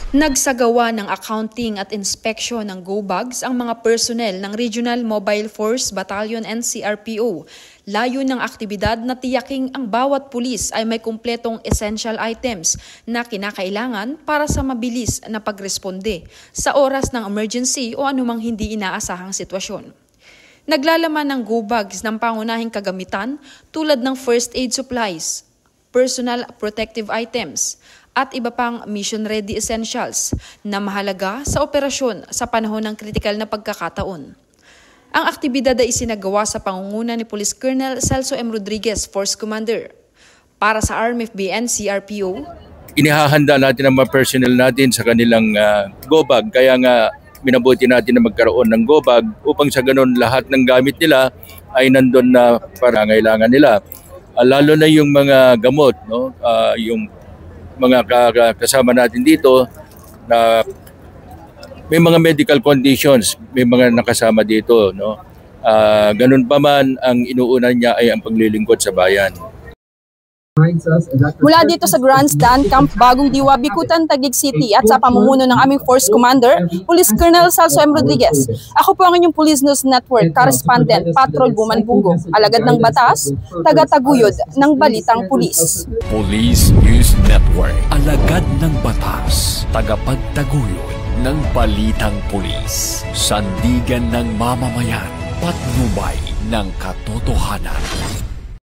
Nagsagawa ng accounting at inspection ng GoBags ang mga personnel ng Regional Mobile Force Battalion NCRPO. Layo ng aktibidad na tiyaking ang bawat pulis ay may kumpletong essential items na kinakailangan para sa mabilis na pagresponde sa oras ng emergency o anumang hindi inaasahang sitwasyon. Naglalaman ng GoBags ng pangunahing kagamitan tulad ng first aid supplies, personal protective items, at iba pang mission-ready essentials na mahalaga sa operasyon sa panahon ng kritikal na pagkakataon. Ang aktibidad ay isinagawa sa pangunguna ni Police Colonel Celso M. Rodriguez, Force Commander. Para sa RMFB NCRPO, inihahanda natin ang mga personnel natin sa kanilang GoBag. Kaya nga minabuti natin na magkaroon ng GoBag upang sa ganun lahat ng gamit nila ay nandun na para ngailangan nila. Lalo na yung mga gamot, no? Yung mga kasama natin dito na may mga medical conditions, may mga nakasama dito, no? Ganun pa man, ang inuuna niya ay ang paglilingkod sa bayan. Mula dito sa Grandstand, Camp Bagong Diwa, Bicutan, Taguig City at sa pamumuno ng aming Force Commander, Police Colonel Celso M. Rodriguez. Ako po ang inyong Police News Network Correspondent, Patrol Buman Bungo, alagad ng batas, taga-taguyod ng balitang pulis. Police News Network, alagad ng batas, tagapagtaguyod ng balitang pulis, sandigan ng mamamayan, patnubay ng katotohanan.